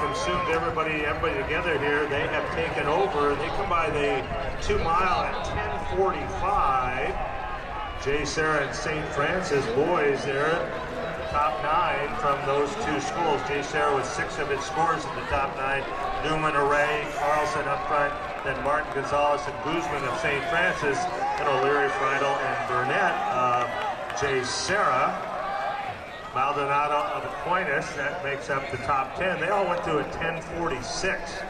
consumed everybody together here. They have taken over. They come by the 2 mile at 10:45. Jay Sarah and St. Francis boys there, top 9 from those two schools. Jay Sarah with 6 of its scores in the top 9. Newman, Array, Carlson up front, then Martin Gonzalez and Guzman of St. Francis, and O'Leary, Friedel, and Burnett of Jay Sarah. Maldonado of Aquinas, that makes up the top 10. They all went to a 10:46.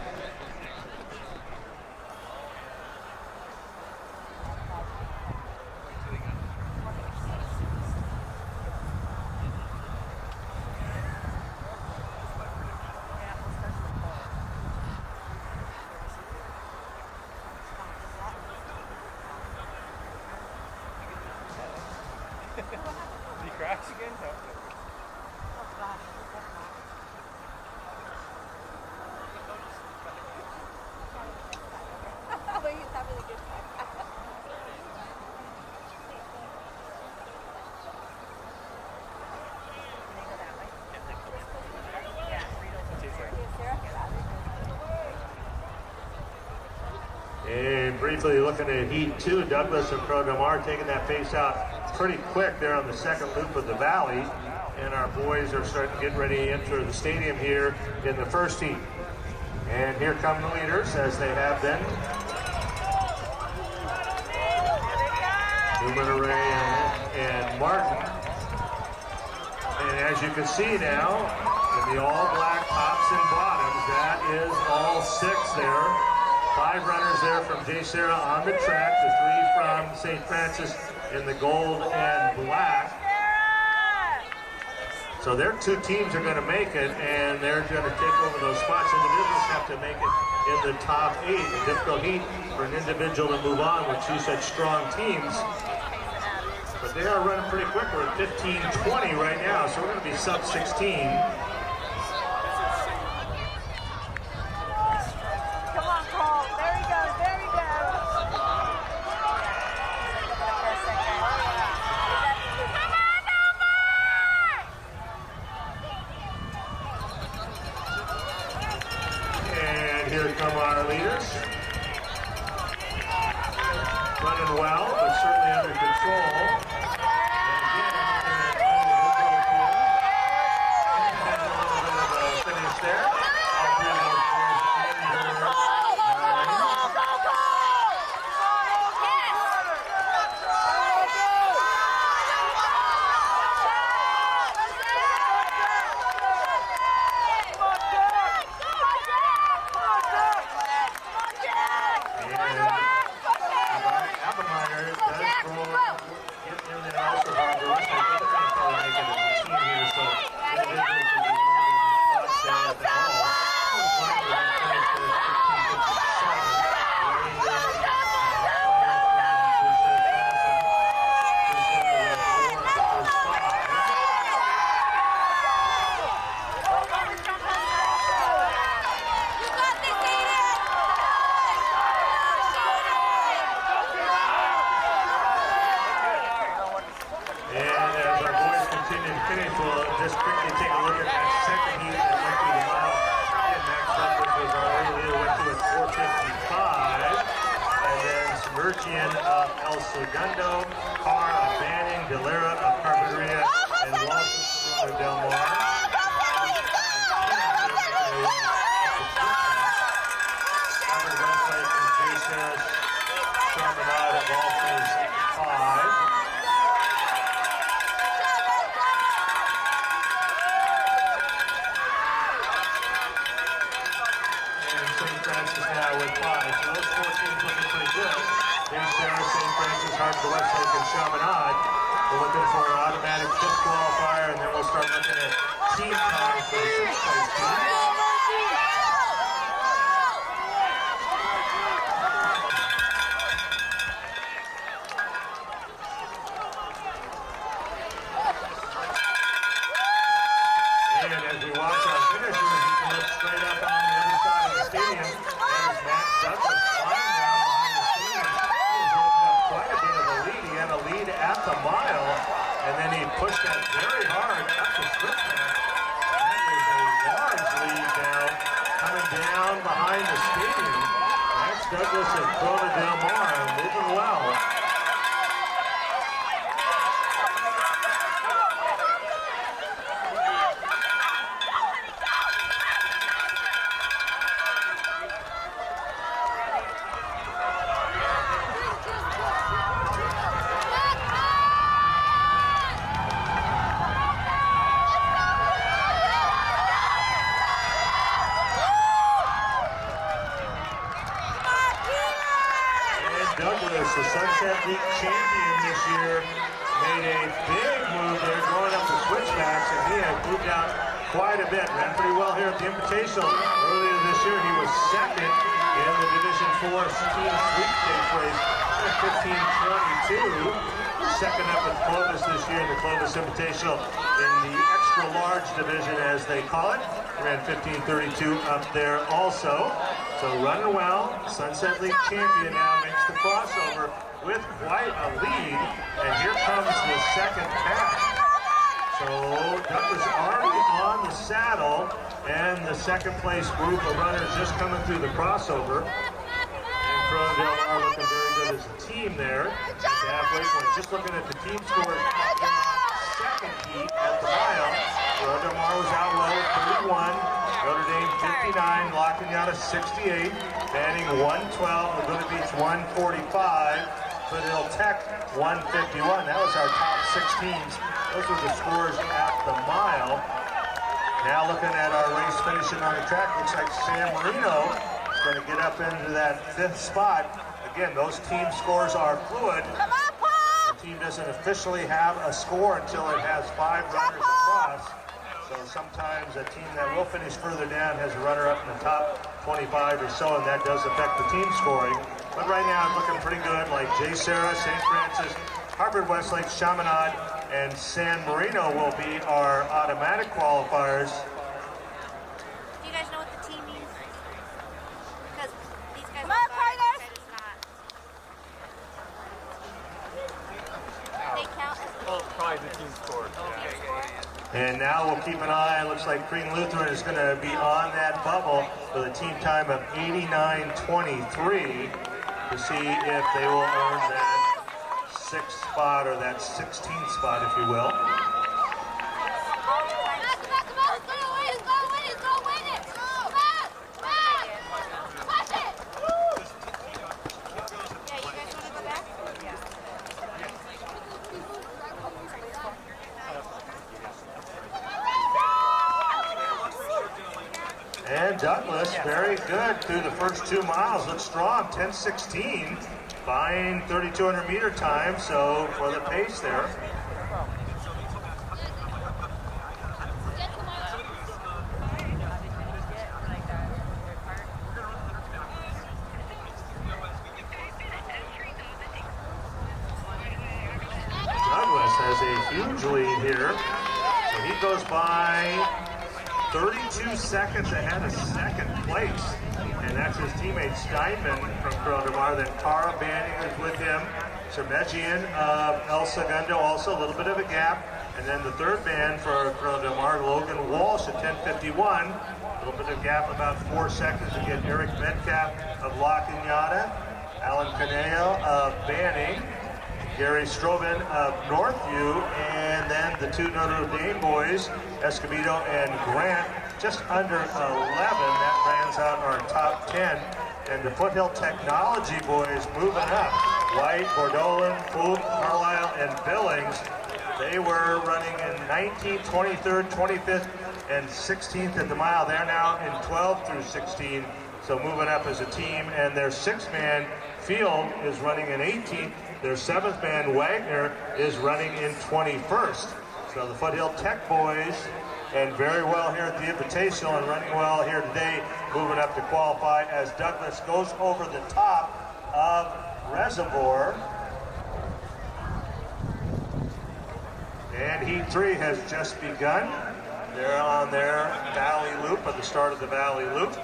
Did he crash again? No. Oh gosh, well, he's having a good time. And briefly looking at Heat 2, Douglas and Pro Del Mar taking that pace out pretty quick there on the second loop of the Valley. And our boys are starting to get ready to enter the stadium here in the first heat. And here come the leaders, as they have been. Newman, Array, and Martin. And as you can see now, in the all-black tops and bottoms, that is all 6 there. 5 runners there from Jay Sarah on the track, the 3 from St. Francis in the gold and black. So their 2 teams are going to make it, and they're going to take over those spots. Individuals have to make it in the top 8. A difficult heat for an individual to move on with 2 such strong teams. But they are running pretty quick. We're at 15:20 right now, so we're going to be sub 16. Here come our leaders. Running well, but certainly under control. And a little bit of a finish there. Just quickly take a look at that second heat that went through the mile. And Max Douglas was our early leader, went to a 4:55. And then Smerchian of El Segundo, Carr of Banning, Delera of Carpinteria, and Walton of Del Mar. Robert Westlake and Jason Chaminade of Walton's 5. Now with 5. So those 4 teams looking pretty good. There's Sarah, St. Francis, Hartford, Westlake, and Chaminade. We're looking for an automatic 5th qualifier, and then we'll start looking at team time for the 6th place team. And as we watch our finishers, you can look straight up on the other side of the stadium. There's Max Douglas flying down behind the scene. He's opened up quite a bit of a lead. He had a lead at the mile, and then he pushed that very hard up the strip back. That is a large lead now the stadium. Max Douglas and Corona Del Mar moving well. Douglas, the Sunset League champion this year, made a big move there, going up the switchbacks, and he had moved out quite a bit. Ran pretty well here at the Invitational. Earlier this year, he was second in the Division 4 team sweepstakes race at 15:22. Second up with Clovis this year in the Clovis Invitational in the extra large division, as they call it. Ran 15:32 up there also. So running well, Sunset League champion now makes the crossover with quite a lead. And here comes the second pack. So Douglas already on the saddle, and the second place group of runners just coming through the crossover. And Corona Del Mar looking very good as a team there at the halfway point. Just looking at the team scores in the second heat at the mile. Corona Del Mar was out low at 31. Notre Dame 59, La Cañada 68, Banning 112, Laguna Beach 145, Foothill Tech 151. That was our top 6 teams. Those were the scores at the mile. Now looking at our race finishing on the track, looks like San Marino is going to get up into that 5th spot. Again, those team scores are fluid. The team doesn't officially have a score until it has 5 runners across. So sometimes a team that will finish further down has a runner up in the top 25 or so, and that does affect the team scoring. But right now it's looking pretty good, like J. Sarah, St. Francis, Harvard Westlake, Chaminade, and San Marino will be our automatic qualifiers. Do you guys know what the team means? Because these guys said it's not. They count as Well, probably the team score. And now we'll keep an eye. It looks like Green Lutheran is going to be on that bubble with a team time of 89:23 to see if they will earn that 6th spot or that 16th spot, if you will. And Douglas, very good through the first 2 miles. Looks strong, 10:16, buying 3,200 meter time, so for the pace there. Douglas has a huge lead here. So he goes by 32 seconds ahead of second place, and that's his teammate Steinman from Corona Del Mar. Then Cara Banning is with him. Sermegian of El Segundo also, a little bit of a gap. And then the third man for Corona Del Mar, Logan Walsh at 10:51. A little bit of gap, about 4 seconds to get Eric Metcalf of La Cañada, Alan Caneo of Banning, Gary Strobin of Northview, and then the 2 Notre Dame boys, Escobedo and Grant, just under 11. That rounds out our top 10. And the Foothill Technology boys moving up. White, Bordolin, Food, Carlisle, and Billings. They were running in 19th, 23rd, 25th, and 16th at the mile. They're now in 12th through 16, so moving up as a team. And their 6-man field is running in 18th. Their 7th man, Wagner, is running in 21st. So the Foothill Tech boys, and very well here at the Invitational and running well here today, moving up to qualify as Douglas goes over the top of Reservoir. And Heat 3 has just begun. They're on their Valley Loop, at the start of the Valley Loop.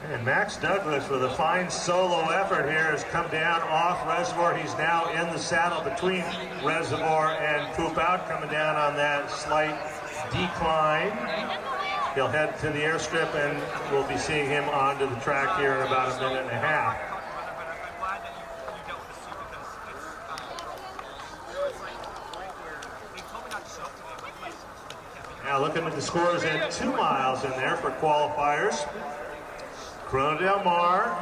And And Max Douglas, with a fine solo effort here, has come down off Reservoir. He's now in the saddle between Reservoir and Poop Out, coming down on that slight decline. He'll head to the airstrip, and we'll be seeing him onto the track here in about a minute and a half. Now looking at the scores at 2 miles in there for qualifiers. Corona Del Mar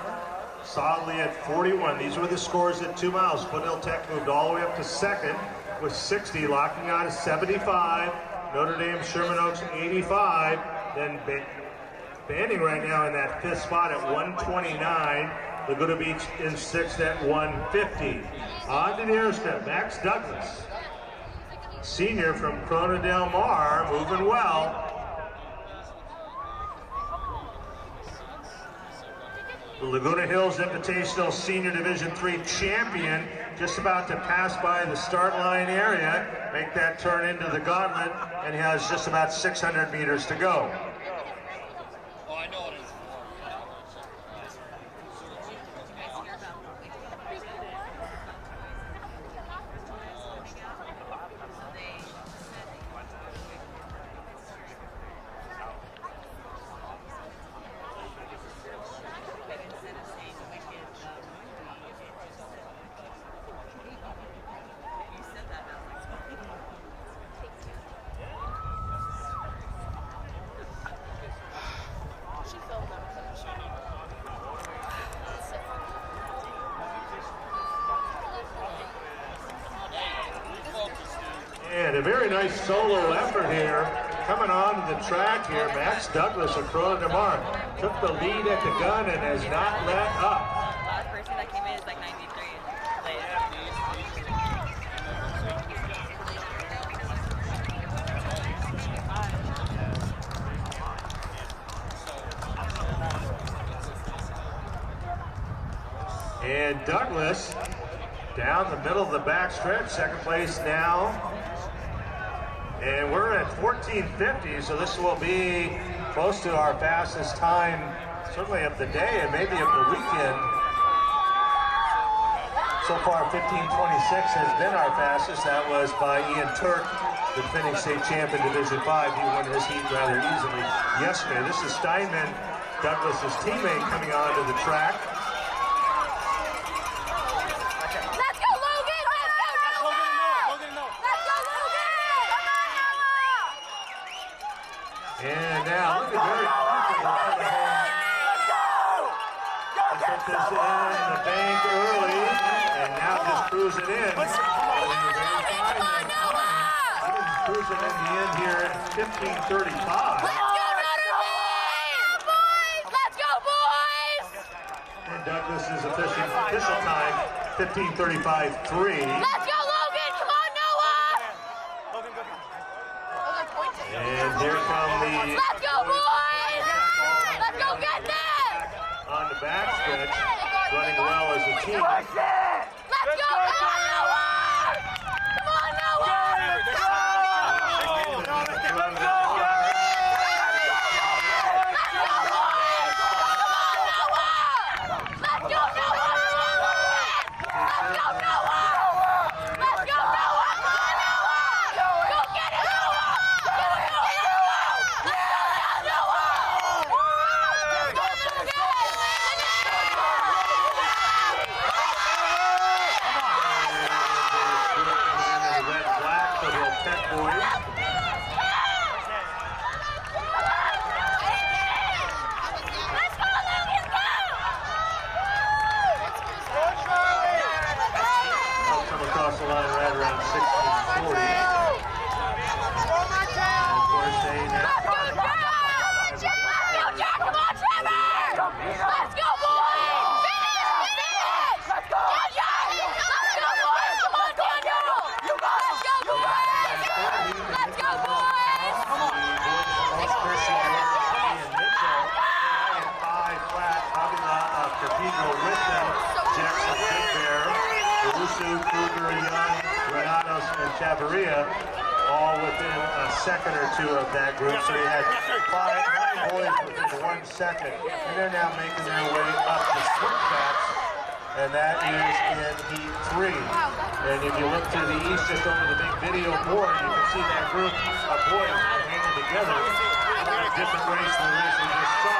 solidly at 41. These were the scores at 2 miles. Foothill Tech moved all the way up to second with 60, locking on to 75. Notre Dame Sherman Oaks 85. Then Banning right now in that 5th spot at 129. Laguna Beach in 6th at 150. On to the airstrip, Max Douglas, senior from Corona Del Mar, moving well. The Laguna Hills Invitational Senior Division III champion, just about to pass by the start line area, make that turn into the gauntlet, and he has just about 600 meters to go. Oh, I know it is. And a very nice solo effort here. Coming on to the track here, Max Douglas of Corona Del Mar took the lead at the gun and has not let up. Last person that came in is like 93. And Douglas down the middle of the back stretch, second place now. And we're at 14:50, so this will be close to our fastest time, certainly of the day and maybe of the weekend. So far, 15:26 has been our fastest. That was by Ian Turk, the defending state champ in Division 5. He won his heat rather easily yesterday. This is Steinman, Douglas's teammate, coming onto the track. And now, look at very confident. He put this in the bank early, and now just cruising in. Cruising in the end here at 15:35. Let's go, Notre Dame! Let's go, boys! And Douglas's official time, 15:35.3. Let's go, Logan! Come on, Noah! And here come the... Let's go, boys! Let's go get them! On the backstretch, running well as a team. Let's go! Come on, Noah! Come on, Noah! Let's go! Let's go, boys! Come on, Noah! Let's go, Noah! Let's go, Noah! Let's go, Noah! Come on, Noah! Go get it, Noah! Get it, Noah! Let's go, Noah! Let's go, Notre Dame! The red black for the Tech boys. Let's go, Logan, go! I'll come across the line right around 16:40. And of course, they Let's go, Jack! Let's go, Jack! Come on, Trevor! Let's go, boys! Finish! Let's go! Jack! Let's go, boys! Come on, Daniel! Let's go, boys! Let's go, boys! Five flat, Avila of Cathedral with them. Jackson, Big Bear, Owusu, Kruger, Young, Granados, and Chavarria, all within a second or two of that group. So we had five. boys within 1 second, and they're now making their way up the switchbacks, and that is in Heat 3. And if you look to the east, just over the big video board, you can see that group of boys hanging together. Different race than the race we just saw.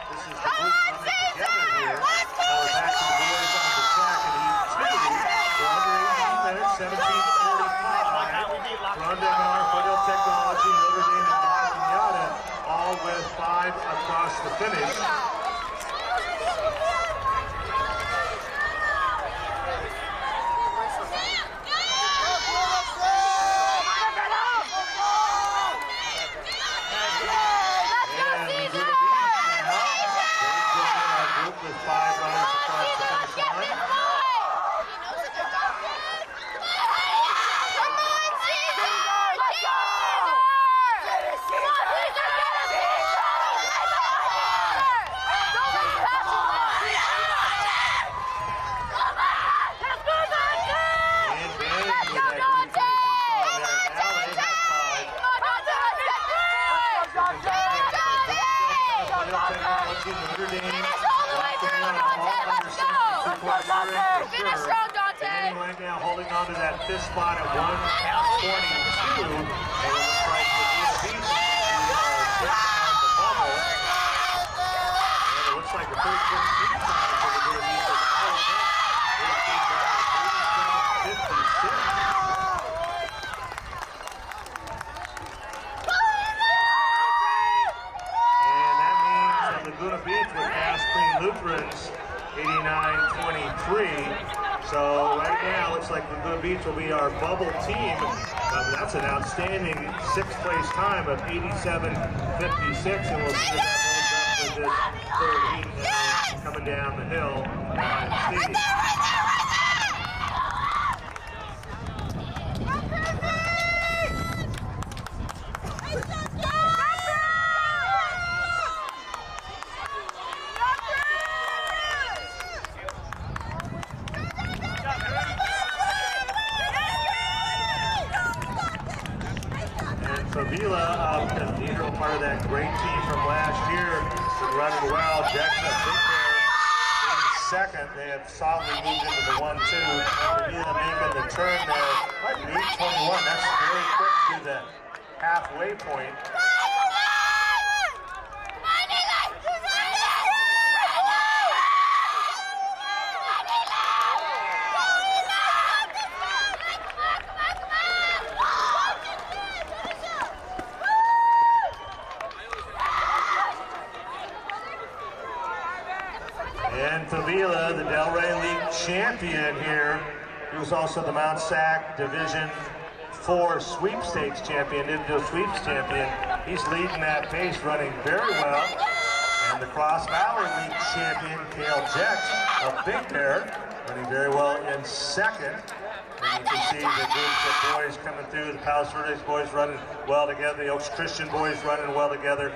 This is the group coming together here. We're back to the boys on the track in Heat 2. We're under 18 minutes, 17:45. Rondemar, Foothills Technology, Notre Dame, and Marquinata, all with 5 across the finish. With 5 runners across the finish line. Notre Dame. Finish strong, Dante! Right now holding on to that fifth spot at 1:22. And it looks like the Beach sitting on the bubble. And it looks like the first 15 time for the Beach is all set. They came down 57-56. Laguna Beach with Aspen Lutherans 89-23. So right now looks like Laguna Beach will be our bubble team. That's an outstanding 6th place time of 87-56, and we'll see if that holds up with this third heat coming down the hill on Stadium. Favila of Cathedral, part of that great team from last year, been running well. Jackson Big Bear in second. They have solidly moved into the 1-2. Favila making the turn there. Might be 8:21. That's very quick to the halfway point. And Favila, the Delray League champion here. He was also the Mount Sac Division 4 sweepstakes champion, individual sweeps champion. He's leading that pace, running very well. And the Cross Valley League champion, Cale Jex of Big Bear, running very well in second. And you can see the groups of boys coming through, the Palos Verdes boys running well together, the Oaks Christian boys running well together.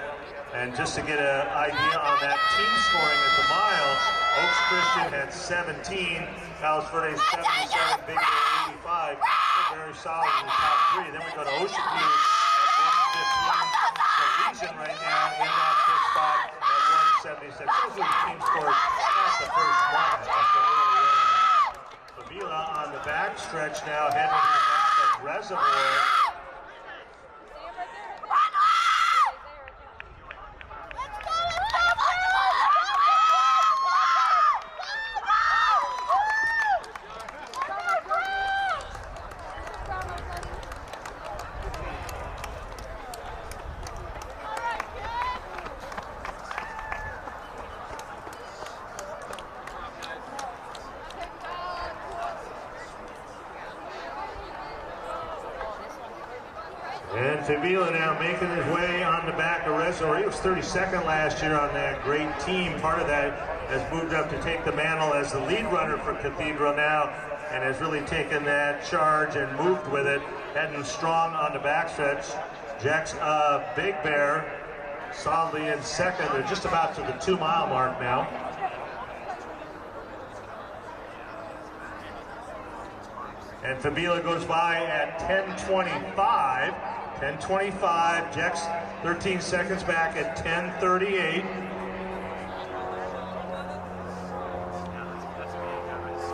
And just to get an idea on that team scoring at the mile, Oaks Christian had 17, Palos Verdes 77, Big Bear 85. They're very solid in the top 3. Then we go to Ocean View at 115. The Legion right now in that 5th spot at 176. Those are the team scores at the first mile. Favila on the back stretch now, heading to the back of Reservoir. And Favila now making his way on the back of Reservoir. He was 32nd last year on that great team. Part of that has moved up to take the mantle as the lead runner for Cathedral now, and has really taken that charge and moved with it, heading strong on the backstretch. Jex Big Bear solidly in second. They're just about to the 2-mile mark now. And Favila goes by at 10:25. 10:25. Jex 13 seconds back at 10:38.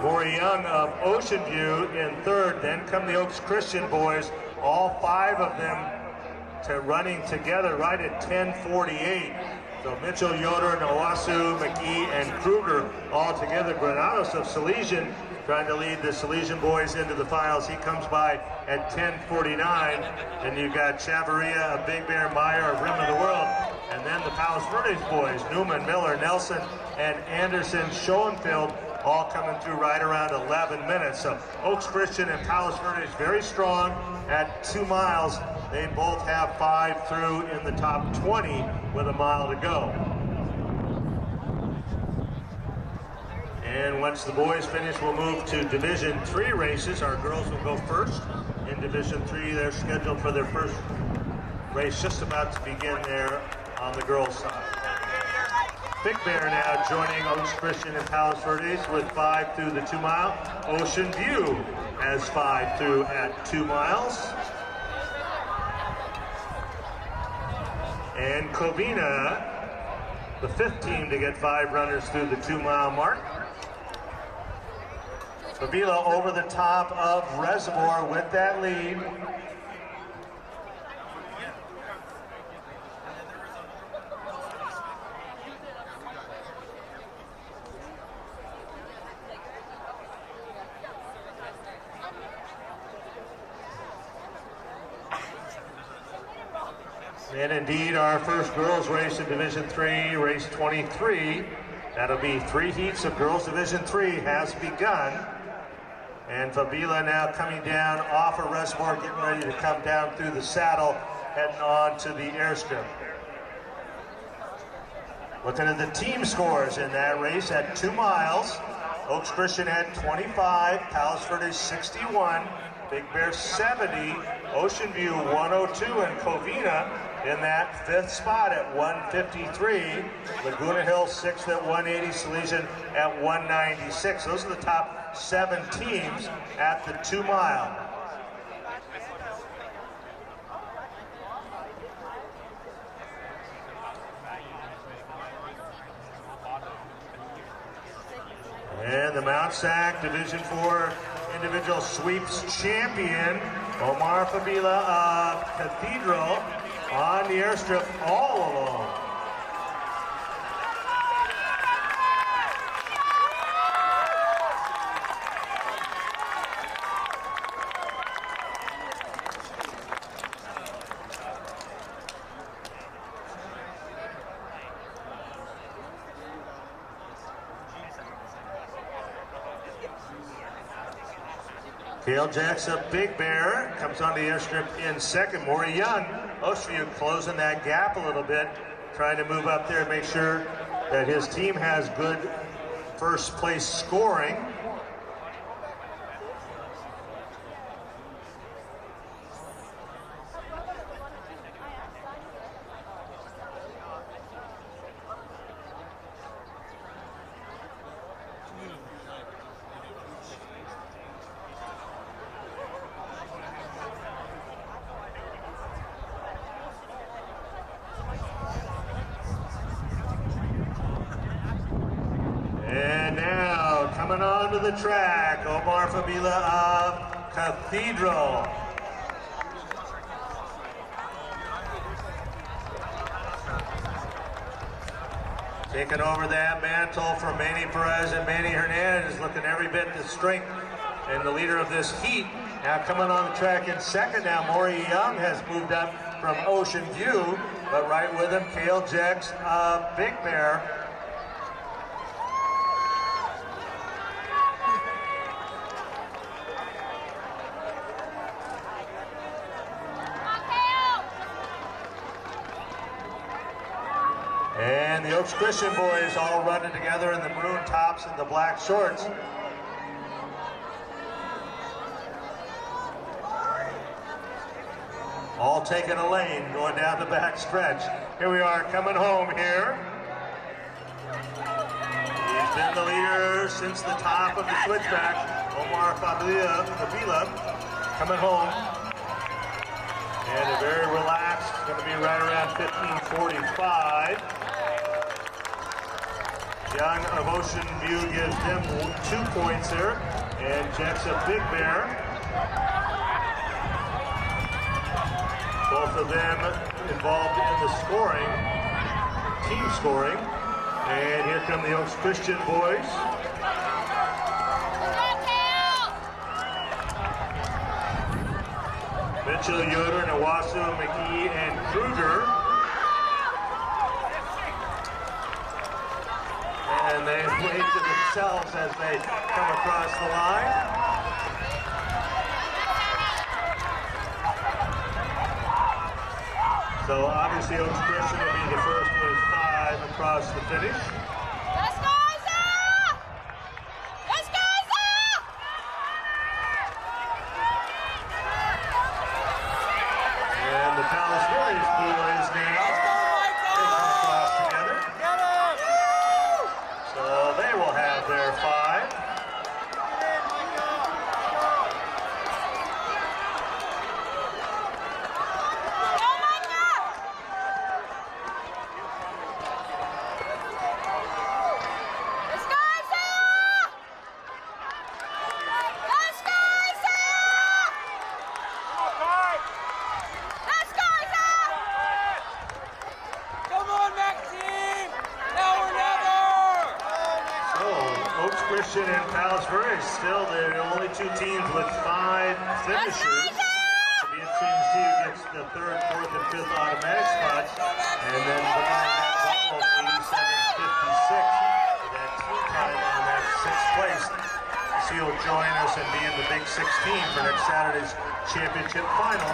Maury Young of Ocean View in third. Then come the Oaks Christian boys, all 5 of them running together right at 10:48. So Mitchell, Yoder, Nawasu, McGee, and Kruger all together. Granados of Salesian trying to lead the Salesian boys into the finals. He comes by at 10:49. And you've got Chavarria of Big Bear, Meyer of Rim of the World. And then the Palos Verdes boys, Newman, Miller, Nelson, and Anderson, Schoenfeld, all coming through right around 11 minutes. So Oaks Christian and Palos Verdes very strong at 2 miles. They both have 5 through in the top 20 with a mile to go. And once the boys finish, we'll move to Division III races. Our girls will go first. In Division III, they're scheduled for their first race just about to begin there on the girls' side. Big Bear now joining Oaks Christian and Palos Verdes with 5 through the 2 mile. Ocean View has 5 through at 2 miles. And Covina, the 5th team to get 5 runners through the 2 mile mark. Avila over the top of Reservoir with that lead. And indeed, our first girls race in Division III, race 23. That'll be 3 heats of girls Division III has begun. And Fabila now coming down off a reservoir, getting ready to come down through the saddle, heading on to the airstrip. Looking at the team scores in that race at 2 miles. Oaks Christian had 25, Palos Verdes 61, Big Bear 70, Ocean View 102, and Covina in that 5th spot at 153. Laguna Hill 6th at 180, Salesian at 196. Those are the top 7 teams at the 2 mile. And the Mount Sac Division IV individual sweeps champion, Omar Fabila of Cathedral, on the airstrip all alone. Cale Jackson of Big Bear comes on the airstrip in second. Maury Young, Oceanview closing that gap a little bit, trying to move up there and make sure that his team has good first place scoring. Coming onto the track, Omar Fabila of Cathedral. Taking over that mantle from Manny Perez and Manny Hernandez, looking every bit the strength and the leader of this heat. Now coming on the track in second now, Maury Young has moved up from Ocean View, but right with him, Cale Jex of Big Bear. And the Oaks Christian boys all running together in the maroon tops and the black shorts. All taking a lane, going down the back stretch. Here we are coming home here. He's been the leader since the top of the switchback. Omar Fabila coming home. And a very relaxed, going to be right around 15:45. Young of Ocean View gives them 2 points there. And Jackson Big Bear. Both of them involved in the scoring, team scoring. And here come the Oaks Christian boys. Mitchell, Yoder, Nawasu, McGee, and Kruger. And they wave to themselves as they come across the line. So obviously Oaks Christian will be the first with 5 across the finish. Let's go, Isaiah! Let's go, Isaiah! And the Palos Verdes boys now come across together. So they will have their 5. Christian and Palos Verdes still the only 2 teams with 5 finishers. It'll be interesting to see who gets the 3rd, 4th, and 5th automatic spots. And then looking at that bubble of 87-56 for that team time on that 6th place. So you'll join us and be in the Big 16 for next Saturday's championship final.